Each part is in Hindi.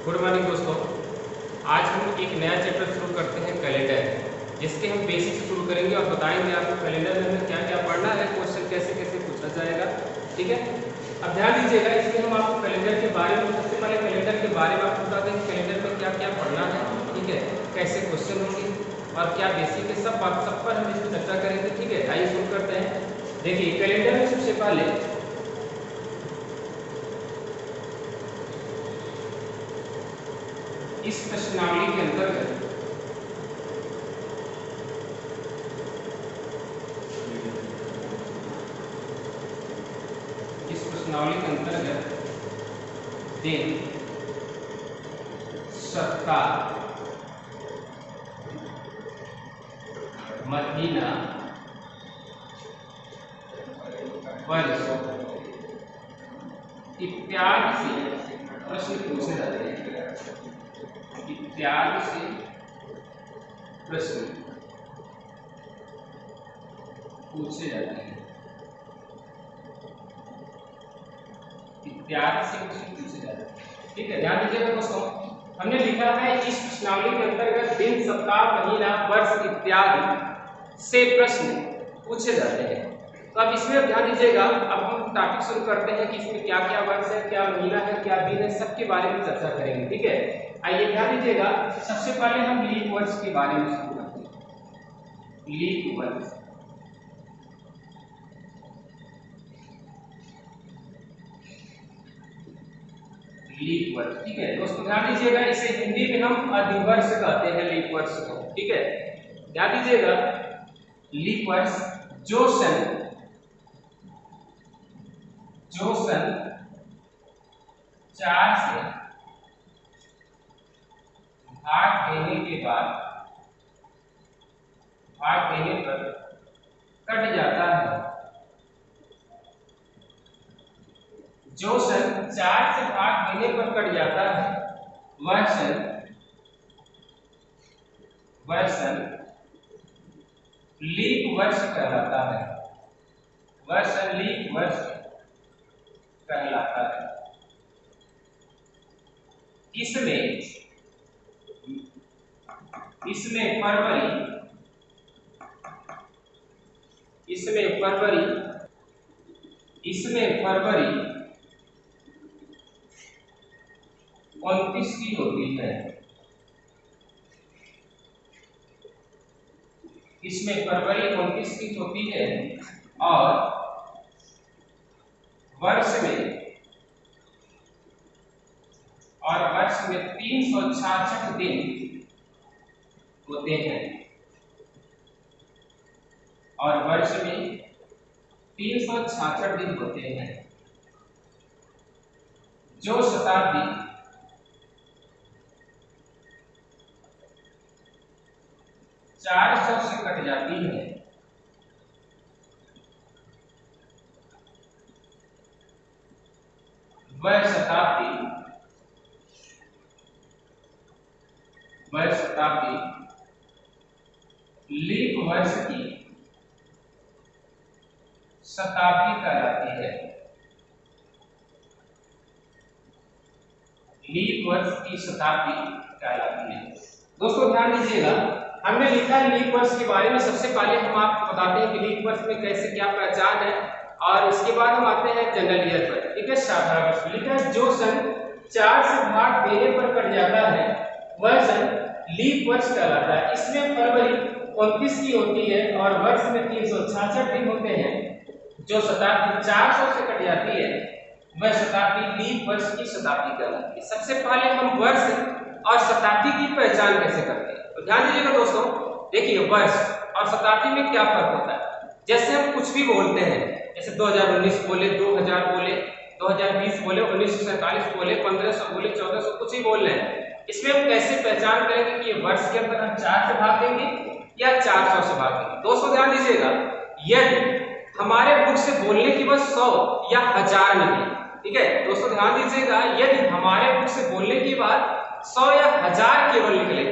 गुड मॉर्निंग दोस्तों। आज हम एक नया चैप्टर शुरू करते हैं कैलेंडर, जिसके हम बेसिक शुरू करेंगे और बताएंगे आपको कैलेंडर में हमें क्या क्या पढ़ना है, क्वेश्चन कैसे कैसे पूछा जाएगा। ठीक है, अब ध्यान दीजिएगा। इसमें हम आपको कैलेंडर के बारे में, सबसे पहले कैलेंडर के बारे में आपको बता देंगे कैलेंडर में क्या क्या पढ़ना है। ठीक है, कैसे क्वेश्चन होंगे और क्या बेसिक है, सब बात सब पर हम इसमें चर्चा करेंगे। ठीक है, आइए शुरू करते हैं। देखिए कैलेंडर में सबसे पहले इस प्रश्नावली के अंतर्गत दिन, सप्ताह, महीना, वर्ष इत्यादि से प्रश्न पूछे जाते हैं। इत्यादि से प्रश्न पूछे जाते हैं। इत्यादि से प्रश्न पूछे जाते हैं। ठीक है, ध्यान दीजिएगा दोस्तों। हमने लिखा है इस प्रश्नावली के अंतर्गत दिन, सप्ताह, महीना, वर्ष इत्यादि से प्रश्न पूछे जाते हैं। तो अब इसमें ध्यान दीजिएगा। अब हम टॉपिक शुरू करते हैं कि इसमें क्या क्या वर्ष है, क्या महीना है, क्या दिन है, सबके बारे में चर्चा करेंगे। ठीक है, आइए ध्यान दीजिएगा। सबसे पहले हम लीप वर्ष के बारे में शुरू करते हैं। लीप वर्ष, लीप वर्ष। ठीक है दोस्तों, ध्यान दीजिएगा। इसे हिंदी में हम अधिवर्ष कहते हैं, लीप वर्ष को। ठीक है, ध्यान दीजिएगा। लीप वर्ष जो सन 4 से भाग देने पर कट जाता है। जो सन 4 से भाग देने पर कट जाता है वह सन लीप वर्ष कहलाता है। वह सन लीप वर्ष कहलाता है। इसमें फरवरी 29 की होती है। इसमें फरवरी 29 की होती है और वर्ष में 366 दिन होते हैं। और वर्ष में 366 दिन होते हैं। जो शताब्दी 400 से कट जाती है वह शताब्दी लीप वर्ष की शताब्दी कहलाती है। लीप वर्ष की शताब्दी कहलाती है। दोस्तों ध्यान दीजिएगा। हमने लिखा है लीप वर्ष के बारे में। सबसे पहले हम आपको बताते हैं कि लीप वर्ष में कैसे क्या पहचान है, और इसके बाद हम आते हैं जनरल ईयर पर। ठीक है, साधारण वर्ष लिखा है जो सन 4 से भाग देने पर कट जाता है वह सन लीप वर्ष कहलाता है। इसमें फरवरी 29 की होती है और वर्ष में 366 दिन होते हैं। जो शताब्दी 400 से कट जाती है वह शताब्दी लीप वर्ष की शताब्दी कहलाती है। सबसे पहले हम वर्ष और शताब्दी की पहचान कैसे करते हैं, तो ध्यान दीजिएगा दोस्तों। देखिए वर्ष और शताब्दी में क्या फर्क होता है। जैसे हम कुछ भी बोलते हैं, जैसे 2019 बोले, 2000 बोले, 2020 बोले, 1947 बोले, 1500 बोले, 1400, कुछ ही बोल रहे हैं। इसमें हम कैसे पहचान करेंगे कि ये वर्ष के अंदर हम 4 से भाग देंगे या 400 से भाग देंगे। दोस्तों ध्यान दीजिएगा। यदि हमारे मुख से बोलने की बस 100 या 1000 निकले, ठीक है दोस्तों ध्यान दीजिएगा। यदि हमारे मुख से बोलने की बात 100 या 1000 केवल निकले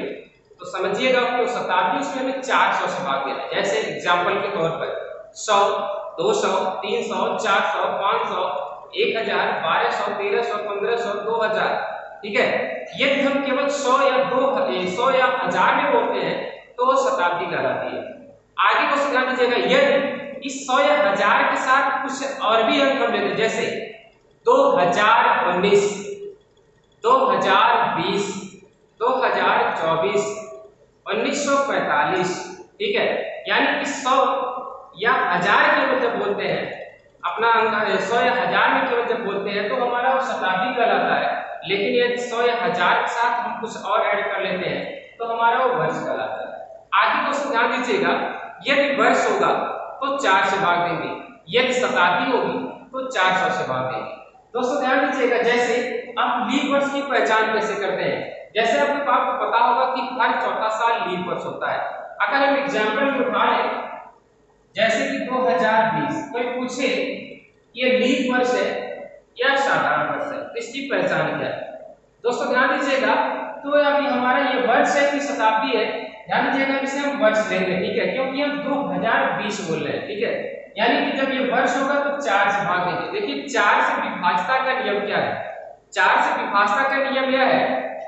तो समझिएगा कि शताब्दी उसमें हमें 400 से भाग देना है। जैसे एग्जाम्पल के तौर पर 100, 200, 300, 400, 500, 1000, 1200, 1300, 1500, 2000, ठीक है। यदि हम केवल 100 या 100 या 1000 में बोलते हैं तो वो शताब्दी कहलाती है। आगे को ध्यान दीजिएगा, यदि इस 100 या 1000 के साथ कुछ और भी अंक हम लेते हैं, जैसे 2019, 2020, 2024, 1945, ठीक है। यानी कि 100 या 1000 केवल जब बोलते हैं अपना अंक 100 या 1000 में केवल जब बोलते हैं तो हमारा वो शताब्दी कहलाता है। लेकिन यदि 100 या 1000 के साथ हम कुछ और ऐड कर लेते हैं तो हमारा वो वर्ष कहलाता है। आगे दोस्तों ध्यान दीजिएगा, यदि वर्ष होगा तो 4 से भाग देंगे, यदि शताब्दी होगी तो 400 से भाग देंगे। दोस्तों ध्यान दीजिएगा, जैसे आप लीप वर्ष की पहचान कैसे करते हैं। जैसे आपको पता होगा कि हर चौथा साल लीप वर्ष होता है। अगर हम एग्जाम्पल में उठा लें जैसे कि 2020, कोई पूछे ये लीप वर्ष है या साधारण वर्ष है, इसकी पहचान क्या है। दोस्तों ध्यान दीजिएगा, तो अभी हमारा ये वर्ष है कि शताब्दी है, ध्यान दीजिएगा इसे हम वर्ष लेंगे, ठीक है, क्योंकि हम 2020 बोल रहे हैं, ठीक है। यानी कि जब ये वर्ष होगा तो 4 से भाग देंगे। देखिए 4 से विभाज्यता का नियम क्या है। 4 से विभाज्यता का नियम यह है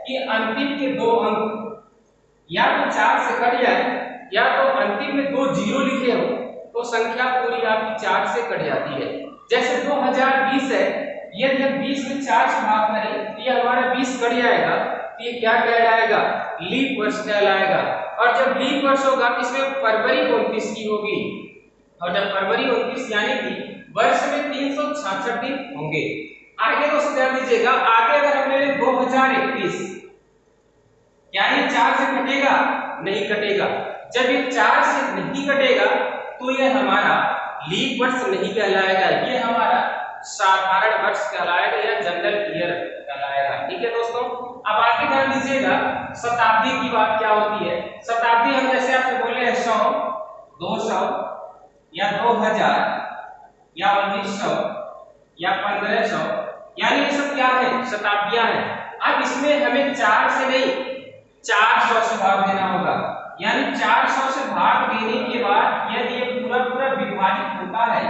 कि अंतिम के 2 अंक या तो 4 से कट जाए या तो अंतिम में 2 जीरो लिखे हो तो संख्या पूरी आपकी 4 से कट जाती है। जैसे 2020 है, यदि हम 20 में 4 से भाग करें तो ये हमारा 20 कट जाएगा, तो ये क्या कहलाएगा, लीप वर्ष कहलाएगा। और जब लीप वर्ष होगा इसमें फरवरी 29 की होगी, और जब फरवरी 29 यानी कि वर्ष में 366 दिन होंगे। आगे दोस्तों ध्यान दीजिएगा, आगे अगर हम ले लें 2021, क्या ये 4 से कटेगा? नहीं कटेगा। जब ये 4 से नहीं कटेगा तो ये हमारा लीप वर्ष नहीं कहलाएगा, ये हमारा साधारण वर्ष कहलाएगा या जनरल ईयर कहलाएगा, ठीक है दोस्तों। अब आगे ध्यान दीजिएगा, शताब्दी की बात क्या होती है। शताब्दी हम जैसे आपको बोले हैं 100, 200 या 2000 या 1900 या 1500, यानी ये सब क्या है, शताब्दियां हैं। अब इसमें हमें 4 से नहीं 400 से भाग देना होगा, यानी 400 से भाग देने के बाद यदि ये पूरा पूरा विभाजित होता है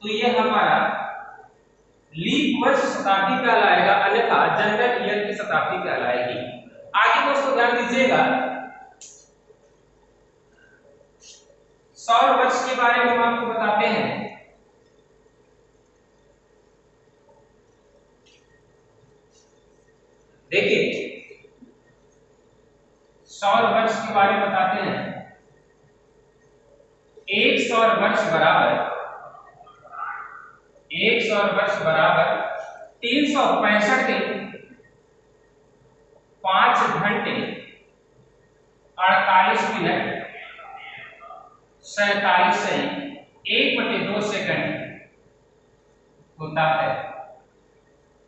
तो ये हमारा लीप वर्ष शताब्दी कहलाएगा, अन्यथा जनरल ईयर की शताब्दी कहलाएगी। आगे दोस्तों ध्यान दीजिएगा, सौर वर्ष के बारे में हम आपको बताते हैं। देखिए सौर वर्ष के बारे में बताते हैं। एक सौर वर्ष बराबर 365 दिन 5 घंटे 48 मिनट 47 सही 1/2 सेकंड होता है,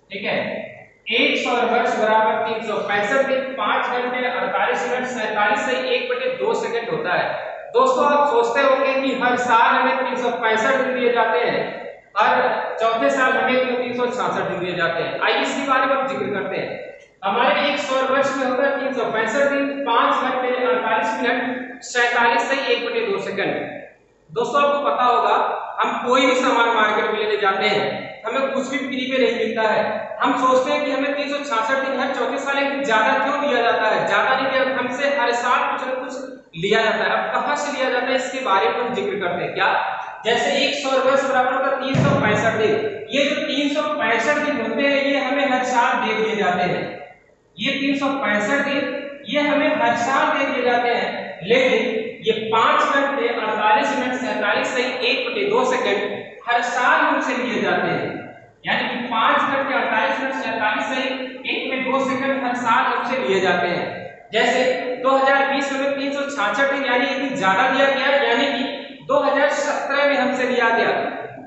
ठीक है। एक सौर वर्ष बराबर 365 दिन 5 घंटे 48 मिनट 47 से 1/2 सेकंड होता है। दोस्तों आप सोचते होंगे कि हर साल हमें 365 दिन दिए जाते हैं, हर चौथे साल हमें 366 दिन दिए जाते हैं। आइए इसके बारे में हम जिक्र करते हैं। हमारे एक सौर वर्ष में होता है 365 दिन 5 घंटे 48 मिनट 47 से 1/2 सेकंड। दोस्तों आपको पता होगा, हम कोई भी सामान मार्केट में लेने जाते हैं, हमें कुछ भी फ्री में नहीं मिलता है। हम सोचते हैं कि हमें 366 दिन हर चौथे साल ज्यादा क्यों दिया जाता है, ज्यादा नहीं दिया, हमसे हर साल कुछ न कुछ लिया जाता है। अब कहां से लिया जाता है इसके बारे में हम जिक्र करते हैं। क्या, जैसे एक सौर वर्ष बराबर होता है 365 दिन। ये जो 365 दिन होते हैं ये हमें हर साल दे दिए जाते हैं। ये 365 दिन ये हमें हर साल दे दिए जाते हैं, लेकिन ये 5 घंटे 48 मिनट 47 से 1/2 सेकंड हर साल हमसे लिए जाते हैं। यानी कि 5 घंटे 48 मिनट 47 से 1/2 सेकंड हर साल हमसे लिए जाते हैं। जैसे 2020 में 366 दिन यानी एक दिन ज्यादा दिया गया, यानी कि 2017 में हमसे लिया गया,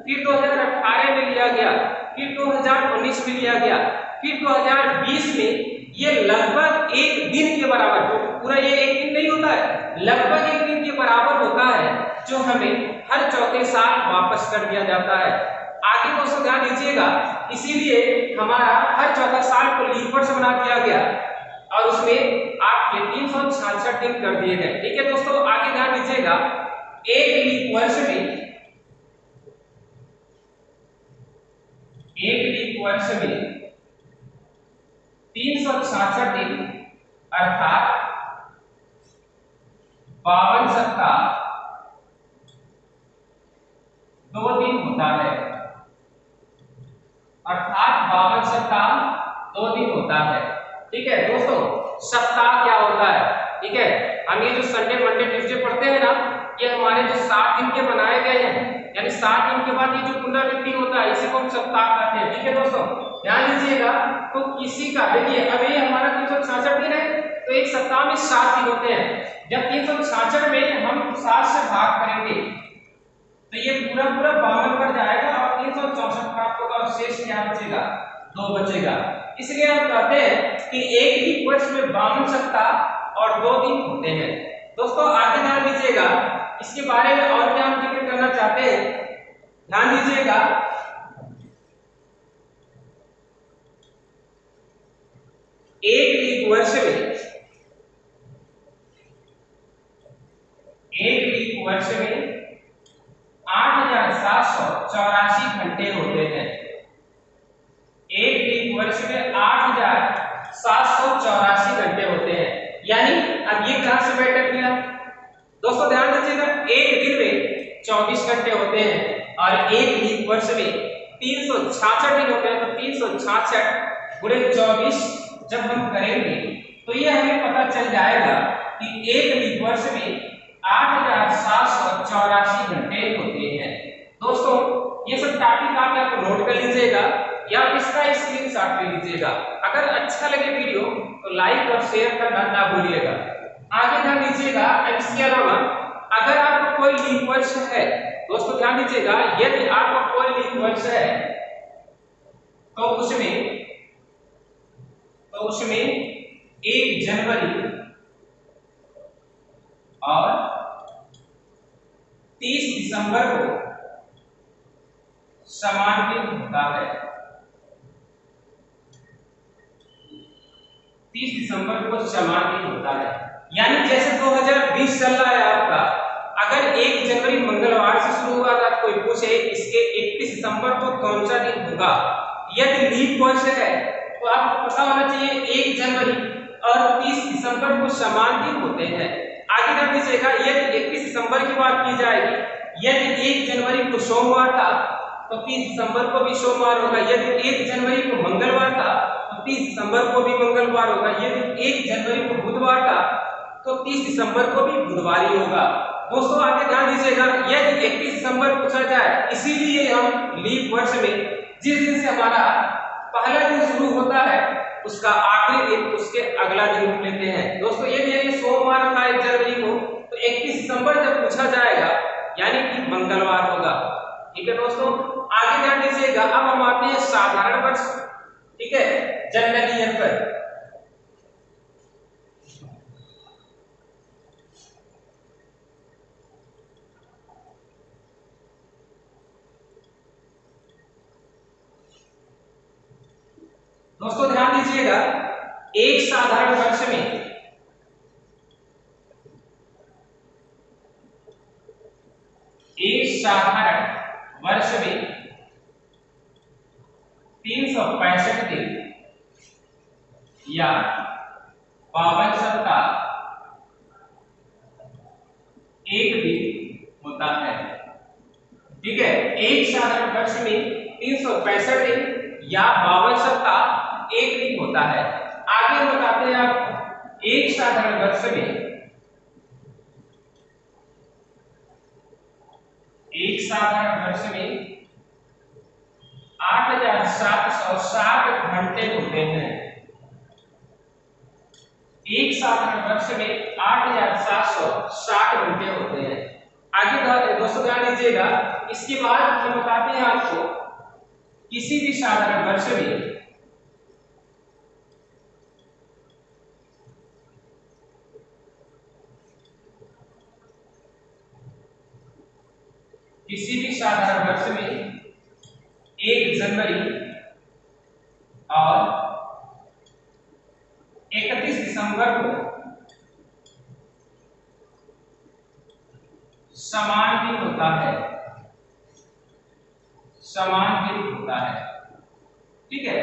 फिर 2018 में लिया गया, फिर 2019 में लिया गया, फिर 2020 में ये लगभग एक दिन के बराबर, तो पूरा ये एक दिन नहीं होता है, लगभग एक दिन के बराबर होता है, जो हमें हर चौथे साल वापस कर दिया जाता है। आगे दोस्तों ध्यान दीजिएगा, इसीलिए हमारा हर चौथा साल को लीप वर्ष बना दिया गया और उसमें आपके 366 दिन कर दिए गए, ठीक है दोस्तों। आगे ध्यान दीजिएगा, एक लीप वर्ष में 366 दिन अर्थात 52 सप्ताह 2 दिन होता है, अर्थात 52 सप्ताह 2 दिन होता है। ठीक है दोस्तों, सप्ताह क्या होता है? ठीक है, हम ये जो संडे मंडे ट्यूसडे पढ़ते हैं ना, ये हमारे जो 7 दिन के बनाए गए हैं, यानी 7 दिन के बाद ये जो पुनरावृत्ति होता है इसी को हम सप्ताह कहते हैं। ठीक है दोस्तों, ध्यान दीजिएगा। तो किसी का देखिए, अब ये हमारा 366 दिन है, तो एक सप्ताह में 7 दिन होते हैं। जब 366 में हम 7 से भाग करेंगे तो ये पूरा 52 पर जाएगा और 364 प्राप्त होगा और शेष क्या बचेगा? 2 बचेगा। इसलिए हम कहते हैं कि एक ही वर्ष में 52 सप्ताह और 2 दिन होते हैं। दोस्तों आगे ध्यान दीजिएगा, इसके बारे में और क्या हम जिक्र करना चाहते हैं, ध्यान दीजिएगा। एक वर्ष में 8784 घंटे होते हैं। एक वर्ष में 8784 घंटे होते हैं। यानी अब ये कहां से बैठक किया? दोस्तों ध्यान दीजिएगा, एक दिन में 24 घंटे होते हैं और एक वर्ष में 366 दिन होते हैं। तो 366 गुणे 24 जब हम करेंगे तो ये हमें पता चल जाएगा कि एक वर्ष में 8784 घंटे होते हैं। दोस्तों ये सब टॉपिक आप यहाँ पर नोट कर लीजिएगा या इसका स्क्रीनशॉट ले लीजिएगा। अगर अच्छा लगे वीडियो तो लाइक और शेयर करना ना भूलिएगा। आगे ध्यान दीजिएगा, इसके अलावा अगर आपका कोई लीप वर्ष है, दोस्तों ध्यान दीजिएगा, यदि आपका कोई लीप वर्ष है तो उसमें 1 जनवरी और 30 दिसंबर को समान दिन होता है। 30 दिसंबर को समान दिन होता है। यानी जैसे 2020 चल रहा है आपका, अगर 1 जनवरी मंगलवार से शुरू हुआ था, कोई पूछे इसके 31 दिसंबर को कौन सा दिन होगा, यदि लीप वर्ष है तो आपको पता होना चाहिए 1 जनवरी और 30 दिसंबर को समान दिन होते हैं। आगे ध्यान दीजिएगा, यदि 31 दिसंबर की बात की जाएगी, यदि 1 जनवरी को सोमवार था तो 30 दिसंबर को भी सोमवार होगा। यदि 1 जनवरी को मंगलवार था तो 30 दिसंबर को भी मंगलवार होगा। यदि 1 जनवरी को बुधवार था तो 30 दिसंबर को भी बुधवार ही होगा। दोस्तों आगे ध्यान दीजिएगा, यदि 31 दिसंबर पूछा जाए, इसीलिए हम लीप वर्ष में जिस दिन से हमारा पहला दिन शुरू होता है उसका आखिरी दिन उसके अगला दिन हम लेते हैं। दोस्तों ये भी है कि सोमवार था 1 जनवरी को, तो 31 दिसंबर जब पूछा जाएगा यानी कि मंगलवार होगा। ठीक है दोस्तों, आगे ध्यान दीजिएगा। अब हम आते हैं साधारण वर्ष, ठीक है, जनरल ईयर पर। दोस्तों ध्यान दीजिएगा, एक साधारण वर्ष में 365 दिन या 52 सप्ताह 1 दिन होता है। ठीक है, एक साधारण वर्ष में 365 दिन या 52 सप्ताह 1 दिन होता है। आगे हम बताते हैं आपको, एक साधारण वर्ष में 8760 घंटे होते हैं। एक साधारण वर्ष में 8760 घंटे होते हैं। आगे दोस्तों ध्यान दीजिएगा, इसके बाद हम बताते हैं आपको किसी भी साधारण वर्ष में में 1 जनवरी और 31 दिसंबर को समान दिन होता है। ठीक है,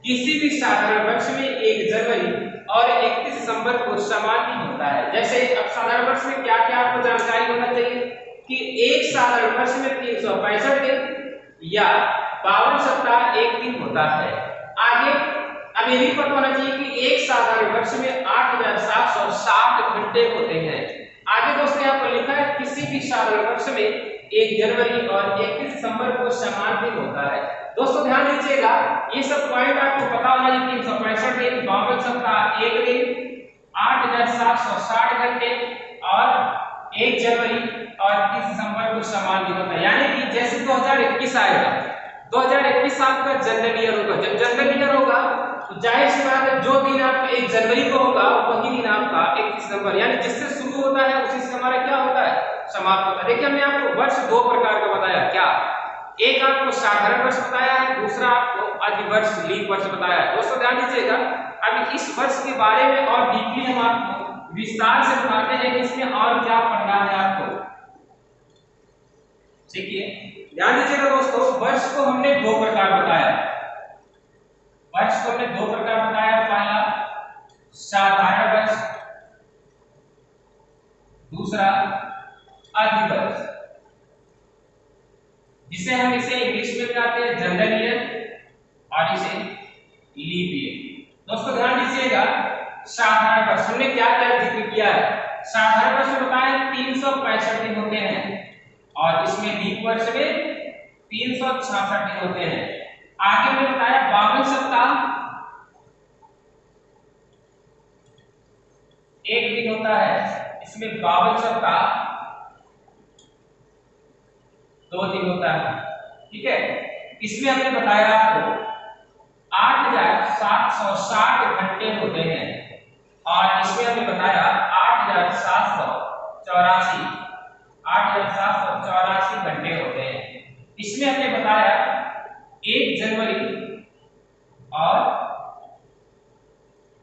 किसी भी साधारण वर्ष में 1 जनवरी दिसंबर को समान दिन होता है। जैसे अब साधारण वर्ष में क्या क्या आपको जानकारी होना चाहिए कि एक साधारण वर्ष में 365 दिन या 52 सप्ताह एक दिन होता है। आगे अब ये भी पता होना चाहिए कि एक साधारण वर्ष में 8760 घंटे होते हैं। आगे दोस्तों यहाँ पर लिखा है किसी भी साधारण वर्ष में 1 जनवरी और 31 दिसंबर को समान दिन होता है। दोस्तों ध्यान दीजिएगा, ये सब पॉइंट आपको पता होना चाहिए। 365 दिन, 52 सप्ताह एक दिन, 8760 घंटे और 1 जनवरी और 31 दिसंबर को समान दिन होता है। यानी कि जैसे 2021 आएगा, 2021 आपका जनरल ईयर होगा। जब जनरल ईयर होगा तो जाहिर सी बात है जो दिन आपका 1 जनवरी को होगा वही दिन आपका 31 दिसंबर, यानी जिससे शुरू होता है उसी से हमारा क्या होता है, समाप्त होता है। देखिए हमने आपको वर्ष दो प्रकार का बताया, क्या एक आपको साधारण वर्ष बताया है, दूसरा आपको अधिवर्ष लीप वर्ष बताया है। दोस्तों ध्यान दीजिएगा, अभी इस वर्ष के बारे में और डीपली हम आपको विस्तार से बताते हैं कि इसमें और क्या पढ़ना है आपको। ठीक है, ध्यान दीजिएगा दोस्तों, वर्ष को हमने दो प्रकार बताया। वर्ष को हमने दो प्रकार बताया, पहला साधारण वर्ष, दूसरा अधिवर्ष, जिसे हम इसे इंग्लिश में कहते हैं जनरल ईयर और इसे लीप ईयर। दोस्तों ध्यान दीजिएगा, साधारण वर्ष हमने क्या क्या जिक्र किया है। साधारण वर्ष में बताया 365 दिन होते हैं और इसमें लीप वर्ष में 366 दिन होते हैं। आगे में बताया 52 सप्ताह एक दिन होता है, इसमें 52 सप्ताह 2 दिन होता है। ठीक है, इसमें हमने बताया आपको 8760 घंटे होते हैं और इसमें हमने बताया 8784 घंटे होते हैं। इसमें हमने बताया 1 जनवरी और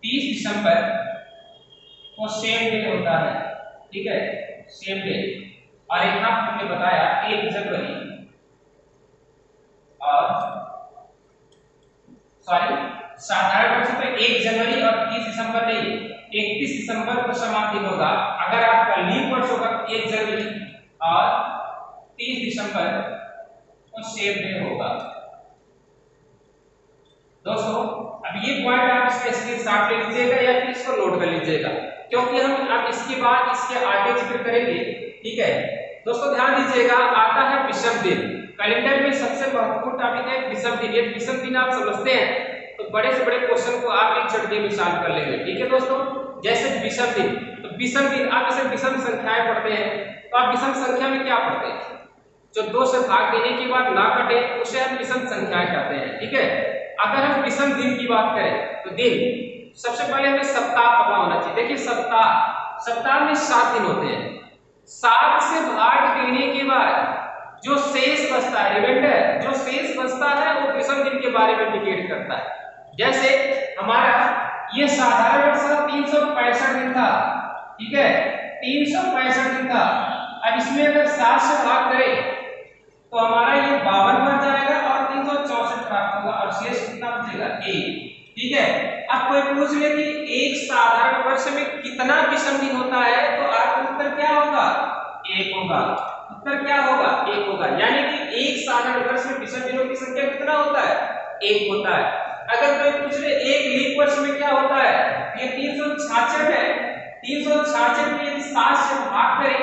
30 दिसंबर को सेम डे होता है। ठीक है, सेम डे। और एक हमने बताया 1 जनवरी और साधारण वर्ष में 1 जनवरी और 30 दिसंबर नहीं, 31 दिसंबर को समान दिन होगा। अगर आपका लीप वर्ष होगा 1 जनवरी और 30 दिसंबर को सेम डे होगा। दोस्तों अब ये पॉइंट आप इसका स्क्रीनशॉट ले लीजिएगा या फिर इसको नोट कर लीजिएगा, क्योंकि हम अब इसके बाद इसके आगे जिक्र करेंगे। ठीक है दोस्तों, ध्यान दीजिएगा, आता है विषम दिन। कैलेंडर में सबसे महत्वपूर्ण टॉपिक है विषम दिन। ये विषम दिन आप समझते हैं तो बड़े से बड़े क्वेश्चन को आप एक झटके में सॉल्व कर लेंगे। ठीक है दोस्तों, जैसे विषम दिन, तो विषम दिन आप इसे विषम संख्याएं पढ़ते हैं, तो आप विषम संख्या में क्या पढ़ते हैं, जो 2 से भाग देने के बाद ना कटे उसे हम विषम संख्याएं कहते हैं। ठीक है, अगर हम विषम दिन की बात करें तो दिन, सबसे पहले हमें सप्ताह पता होना चाहिए। देखिए सप्ताह में 7 दिन होते हैं। 7 से भाग देने के बाद जो शेष बचता है, रिमाइंडर जो शेष बचता है वो विषम दिन के बारे में इंडिकेट करता है। जैसे हमारा ये साधारण वर्ष 365 दिन था। ठीक है, 365 दिन था। अब इसमें अगर 7 से भाग करें तो हमारा ये 52 बन जाएगा और 364 प्राप्त होगा और शेष कितना बचेगा, 1। ठीक है, अब कोई पूछ ले कि एक साधारण वर्ष में कितना विषम दिन होता है, तो आपका उत्तर क्या होगा, 1 होगा। उत्तर क्या होगा, 1 होगा। यानी कि एक साधारण वर्ष में विषम दिनों की संख्या कितना होता है, 1 होता है। अगर कोई पूछ ले एक लीप वर्ष में क्या होता है, ये 366 है। 366 में यदि 7 से भाग करें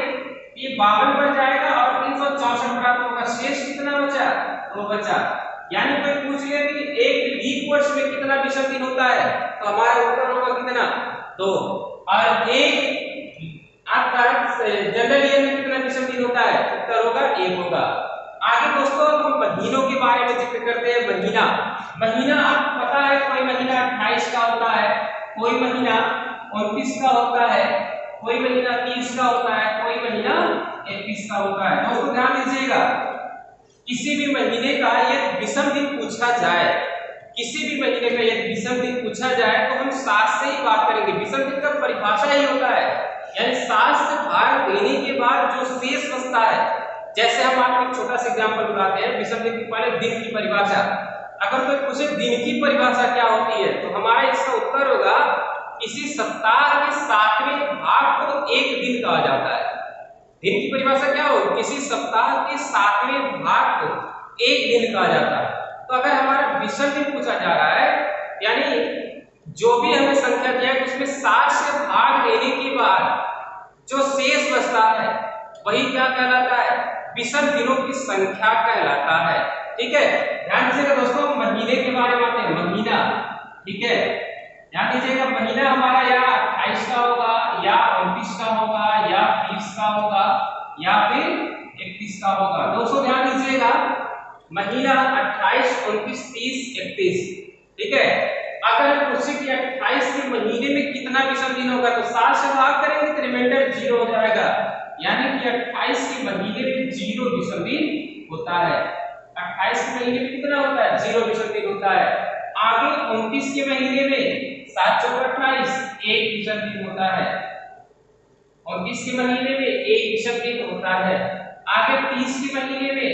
ये 52 बन जाएगा और 364 प्राप्त होगा। शेष कितना बचा, 2 बचा। यानी कोई पूछ ले कि एक लीप वर्ष में कितना विषम दिन होता है, तो हमारा उत्तर होगा कितना, 2। और एक आपका जनरल ईयर में कितना विषम दिन होता है, उत्तर होगा 1 होगा। आगे दोस्तों हम महीनों के बारे में जिक्र करते हैं। महीना आपको पता है, कोई महीना 28 का होता है, कोई महीना 29 का होता है, कोई महीना 30 का होता है, कोई महीना 31 का होता है। दोस्तों ध्यान दीजिएगा, किसी भी महीने का यदि विषम दिन पूछा जाए, किसी भी महीने का यदि विषम दिन पूछा जाए तो हम 7 से ही बात करेंगे। विषम दिन का परिभाषा ही होता है, यानी 7 से भाग देने के बाद जो शेष बचता है। जैसे हम आपको एक छोटा सा एग्जांपल बताते हैं, विषम दिन की पहले दिन की परिभाषा। अगर कोई पूछे दिन की परिभाषा क्या होती है, तो हमारा इसका उत्तर होगा किसी सप्ताह के कहा जाता है। दिन की परिभाषा क्या हो, किसी सप्ताह के 7वें भाग को एक दिन कहा जाता है। तो अगर हमारा विषम दिन पूछा जा रहा है, यानी जो भी हमें संख्या दिया है उसमें 7 से भाग देने के बाद जो शेष बचता है वही क्या कहलाता है, विषम दिनों की संख्या कहलाता है। ठीक है, ध्यान दीजिएगा दोस्तों, महीने के बारे में आते हैं। महीना, ठीक है, ध्यान दीजिएगा, महीना हमारा या 28 का होगा, या 29 का होगा, या 20 का होगा, या फिर 31 का होगा। दोस्तों ध्यान दीजिएगा, महीना 28, 29, 30, 31। ठीक है, अगर पूछे कि 28 के महीने में कितना विषम दिन होगा तो 7 से भाग करेंगे तो रिमाइंडर 0 हो जाएगा, यानी कि 28 के महीने में 0 विषम दिन होता है। 28 के महीने में कितना होता है, 0 विषम दिन होता है। आगे 29 के महीने में 7 चौक 28, 1 विषम दिन होता है। 29 के महीने में 1 विषम दिन होता है। आगे 30 के महीने में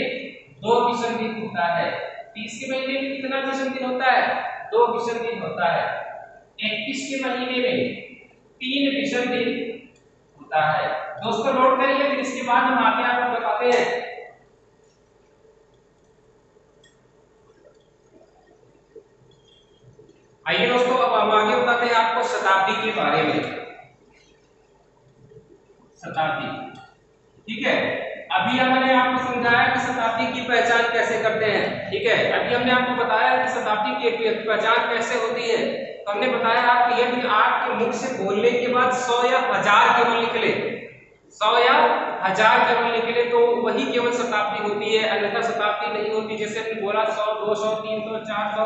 2 विषम दिन होता है। 30 के महीने में कितना विषम दिन होता है, 2 विषम दिन होता है। 31 के महीने में 3 विषम दिन होता है। दोस्तों नोट करिए, फिर इसके बाद हम आगे आपको बताते हैं। आइए दोस्तों, अब हम आगे बताते हैं आपको शताब्दी के बारे में। शताब्दी, ठीक है, अभी हमने आपको समझाया कि शताब्दी की पहचान कैसे करते हैं। ठीक है, अभी हमने आपको बताया कि शताब्दी की पहचान कैसे होती है। तो हमने बताया आपको, यदि आपके मुख से बोलने के बाद 100 या 1000 केवल निकले, 100 या 1000 केवल निकले तो वही केवल शताब्दी होती है, अन्यथा शताब्दी नहीं होती। जैसे हमने बोला 100, 200, 300, 400,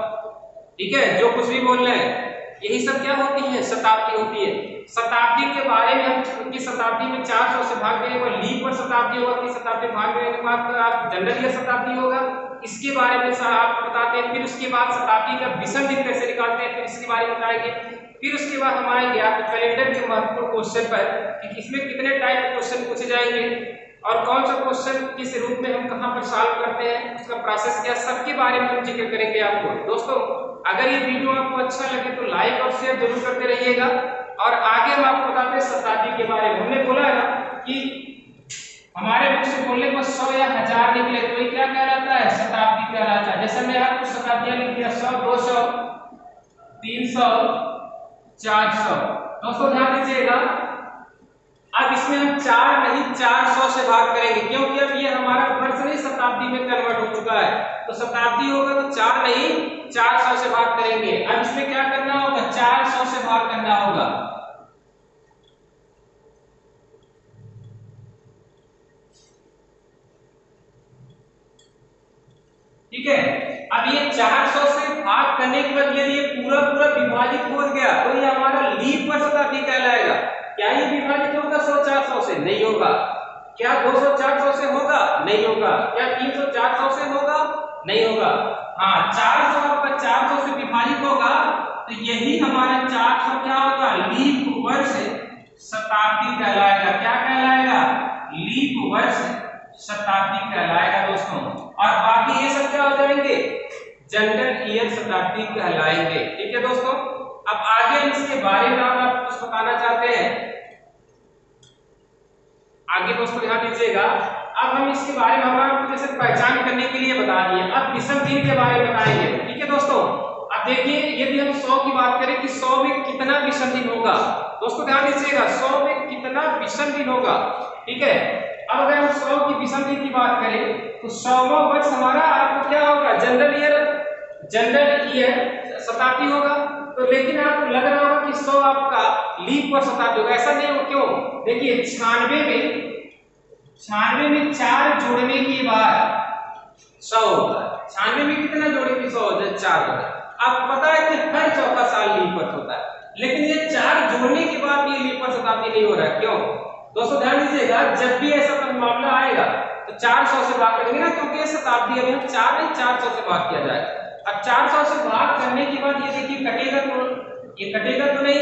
ठीक है, जो कुछ भी बोल रहे हैं यही सब क्या होती है, शताब्दी होती है। शताब्दी के बारे में हम कि शताब्दी में 400 से भाग देने पर लीप पर शताब्दी होगा, कि शताब्दी भाग देने के बाद आप जनरल ईयर शताब्दी होगा, इसके बारे में आपको बताते हैं। फिर उसके बाद शताब्दी का विषम दिन कैसे निकालते हैं, फिर इसके बारे में बताएंगे। फिर उसके बाद हम आएंगे आपको कैलेंडर के महत्वपूर्ण क्वेश्चन पर कि इसमें कितने टाइप के क्वेश्चन पूछे जाएंगे और कौन सा क्वेश्चन किस रूप में हम कहां पर सॉल्व करते हैं, उसका प्रोसेस क्या, सबके बारे में हम जिक्र करेंगे आपको। दोस्तों अगर ये वीडियो आपको अच्छा लगे तो लाइक और शेयर जरूर करते रहिएगा। और आगे हम आपको बताते हैं शताब्दी के बारे में। हमने बोला है ना कि हमारे मुख से बोलने पर 100 या 1000 निकले तो ये क्या कहलाता है, शताब्दी कहलाता है। जैसे मैं आपको शताब्दियां लिख दिया, 100, 200, 300, 400। दोस्तों ध्यान दीजिएगा, अब इसमें हम 4 नहीं 400 से भाग करेंगे, क्योंकि अब ये हमारा वर्ष नहीं शताब्दी में कन्वर्ट हो चुका है। तो शताब्दी होगा तो 4 नहीं 400 से भाग करेंगे। अब इसमें क्या करना होगा, 400 से भाग करना होगा। ठीक है, अब ये 400 से भाग करने के बाद यदि ये पूरा पूरा विभाजित हो गया तो ये हमारा लीप वर्ष शताब्दी कहलाएगा। क्या ये विभाजित होगा 100 400 से? नहीं होगा। क्या 200 400 से होगा? नहीं होगा। क्या 300 400 से होगा? नहीं होगा। हाँ, 400 आपका 400 से विभाजित होगा तो यही हमारा 400 क्या होगा, लीप वर्ष शताब्दी कहलाएगा। क्या कहलाएगा, लीप वर्ष शताब्दी कहलाएगा दोस्तों। और बाकी ये सब क्या हो जाएंगे, जनरल ईयर शताब्दी कहलाएंगे। ठीक है दोस्तों, अब आगे हम इसके बारे में और आपको कुछ बताना चाहते हैं। आगे दोस्तों ध्यान दीजिएगा, अब हम इसके बारे में आपको जैसे पहचान करने के लिए बता दिए, अब विषम दिन के बारे में बताएंगे। ठीक है दोस्तों, अब देखिए यदि हम 100 की बात करें कि 100 में कितना विषम दिन होगा, दोस्तों ध्यान दीजिएगा 100 में कितना विषम दिन होगा। ठीक है, अब अगर हम 100 की विषम दिन की बात करें तो 100वां वर्ष हमारा आपको क्या होगा, जनरल ईयर शताब्दी होगा। तो लेकिन आपको लग रहा होगा कि 100 आपका लीप वर्ष शताब्दी होगा, ऐसा नहीं हो। क्यों, देखिए 96 में 4 जोड़ने के बाद 100 होगा। 96 में कितना जोड़ेंगे, 100 हो जाए 4 होगा। आपको पता है कि हर चौथा साल लीप वर्ष होता है, लेकिन ये 4 जोड़ने के बाद ये लीप वर्ष शताब्दी नहीं हो रहा है। क्यों दोस्तों, ध्यान दीजिएगा, जब भी ऐसा मामला आएगा तो 400 से भाग करेंगे ना, क्योंकि ये शताब्दी अभी हम 4 नहीं 400 से भाग किया जाएगा। अब 400 से भाग करने के बाद ये देखिए कटेगा तो ये कटेगा तो नहीं।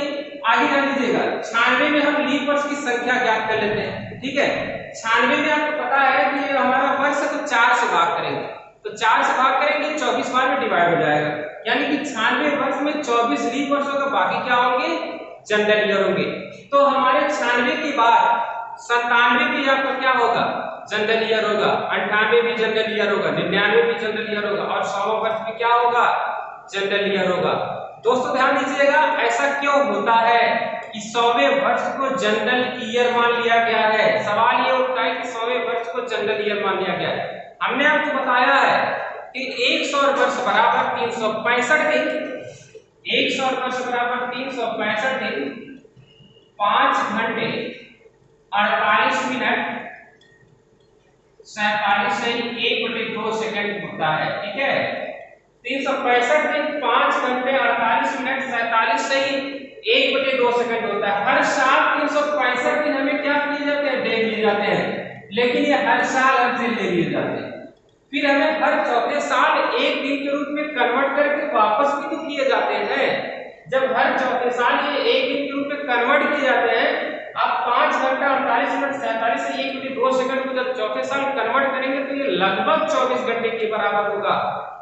आगे ध्यान दीजिएगा, 96 में हम लीप वर्ष की संख्या ज्ञात कर लेते हैं। ठीक है, 96 में आपको पता है कि ये हमारा वर्ष है तो 4 से भाग करेंगे, तो 4 से भाग करेंगे 24 बार में डिवाइड हो जाएगा, यानी कि 96 वर्ष में 24 लीप वर्ष होगा, बाकी क्या होंगे, जनरल ईयर होंगे। तो हमारे 96 के बाद 97 भी आपका क्या होगा, जनरल ईयर होगा, 98 भी जनरल ईयर होगा, 99 भी जनरल ईयर होगा और 100वां वर्ष भी क्या होगा, जनरल ईयर होगा। दोस्तों ध्यान दीजिएगा, ऐसा क्यों होता है कि 100वें वर्ष को जनरल ईयर मान लिया गया है। सवाल ये उठता है कि 100वें वर्ष को जनरल ईयर मान लिया गया है। हमने आपको बताया है कि 100 वर्ष बराबर 365 दिन, 100 वर्ष बराबर 365 दिन, 5 घंटे 48 मिनट 47 नहीं 1/2 सेकंड होता है। ठीक है, 365 दिन 5 घंटे 48 मिनट 47 सही 1/2 सेकंड होता है। हर साल 365 दिन हमें क्या किए जाते हैं, डे लिए जाते हैं, लेकिन ये हर साल हर दिन ले लिए जाते हैं। फिर हमें हर चौथे साल एक दिन के रूप में कन्वर्ट करके वापस भी तो किए जाते हैं। जब हर चौथे साल ये एक दिन के रूप में कन्वर्ट किए जाते हैं, आप 5 घंटा 48 मिनट 47 से 1/2 सेकंड को जब चौथे साल कन्वर्ट करेंगे तो ये लगभग 24 घंटे के बराबर होगा।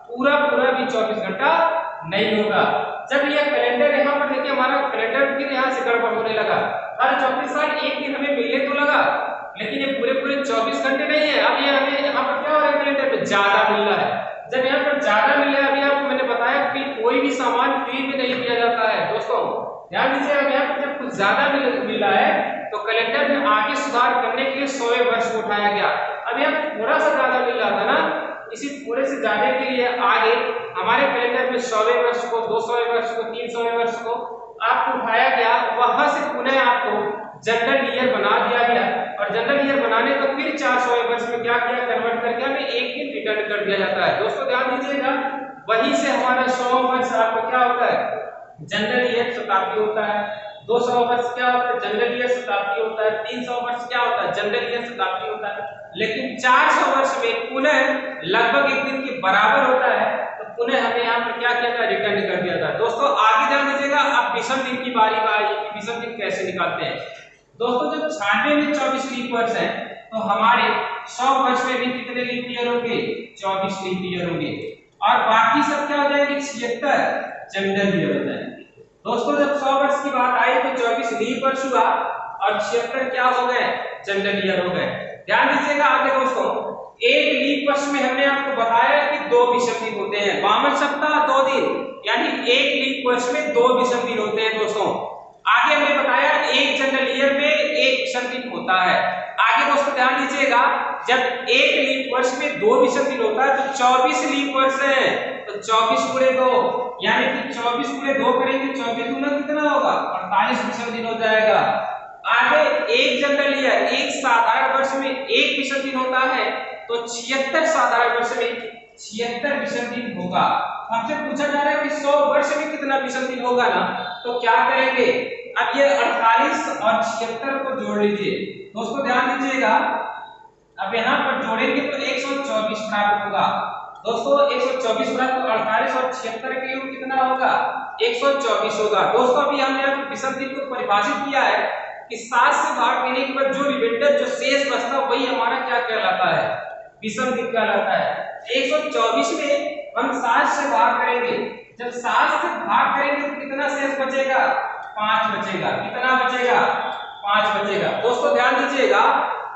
पूरा भी 24 घंटा नहीं होगा। जब ये कैलेंडर यहाँ पर देखिए, हमारा कैलेंडर फिर यहाँ से गड़बड़ होने लगा। हर चौथे साल एक दिन हमें मिलने तो लगा, लेकिन ये पूरे 24 घंटे नहीं है। अब ये हमें यहाँ पर क्या हो रहा है, कैलेंडर में ज्यादा मिल रहा है। जब यहाँ पर ज्यादा मिल रहा है, अभी आपको मैंने बताया कि कोई भी सामान फ्री में नहीं दिया जाता है। दोस्तों ध्यान दीजिए, अब यहाँ पर जब कुछ ज्यादा मिल रहा है तो कैलेंडर में आगे सुधार करने के लिए 100वें वर्ष को उठाया गया। अब यहाँ थोड़ा सा ज्यादा मिल रहा था ना, इसी थोड़े से ज्यादा के लिए आगे हमारे कैलेंडर में 100वें वर्ष को, 200वें वर्ष को, 300वें वर्ष को आपको उठाया गया। वहां से पुनः आपको जनरल ईयर बना दिया गया और जनरल ईयर बनाने का फिर 400वें वर्ष में क्या किया, कन्वर्ट करके हमें एक दिन रिटर्न कर दिया जाता है। दोस्तों ध्यान दीजिएगा, वहीं से हमारा 100वां वर्ष आपको क्या होता है, जनरल ईयर शताब्दी होता है। 200 वर्ष क्या होता है, जनरल ईयर शताब्दी होता है। 300 वर्ष क्या होता है, जनरल ईयर शताब्दी होता है। लेकिन 400 वर्ष में पुनः लगभग एक दिन के बराबर होता है, तो पुनः हमें यहाँ पर क्या किया था, रिटर्न कर दिया था। दोस्तों आगे ध्यान दीजिएगा, अब विषम दिन की बारी आई कि विषम दिन कैसे निकालते हैं। दोस्तों जब 96 में 24 लीप वर्ष है, तो हमारे 100 वर्ष में भी कितने लीप ईयर होंगे, 24 लीप ईयर होंगे और बाकी सब क्या हो जाएंगे, 76 जनरल ईयर हो जाएंगे। दोस्तों जब 100 वर्ष की बात आई तो 24 लीप वर्ष हुआ और 76 क्या हो गए, जनरल ईयर हो गए। ध्यान दीजिएगा आगे दोस्तों, एक लीप वर्ष में हमने आपको बताया कि 2 विषम दिन होते हैं, 52 सप्ताह 2 दिन, यानी एक लीप वर्ष में 2 विषम दिन होते हैं। दोस्तों आगे हमने बताया एक जनरल ईयर में एक विषम दिन होता है। आगे दोस्तों ध्यान दीजिएगा, जब एक लीप वर्ष में 2 विषम दिन होता है तो 24 लीप वर्ष है, तो 24 गुणे 2 यानी कि 24 गुणे 2 करेंगे, 24 गुना कितना होगा, 48 विषम दिन हो जाएगा। आगे एक जनरल ईयर, एक साधारण वर्ष में एक विषम दिन होता है, तो 76 साधारण वर्ष में 76 विषम दिन होगा। हमसे पूछा जा रहा है कि 100 वर्ष में कितना विषम दिन होगा ना, तो क्या करेंगे, अब ये 48 और 76 को जोड़ लीजिए। दोस्तों ध्यान दीजिएगा, अब यहाँ पर जोड़ेंगे तो 124 प्राप्त होगा। दोस्तों 124 प्राप्त, 48 और 76 के योग कितना होगा, 124 होगा। दोस्तों अभी हमने आपको विषम दिन को परिभाषित किया है कि 7 से भाग देने के बाद जो रिमाइंडर, जो शेष बचता वही हमारा क्या कहलाता है, विषम दिन कहलाता है। 124 में हम 7 से भाग करेंगे, जब 7 से भाग करेंगे तो कितना शेष बचेगा, 5 बचेगा। कितना बचेगा, 5 बचेगा। दोस्तों ध्यान दीजिएगा,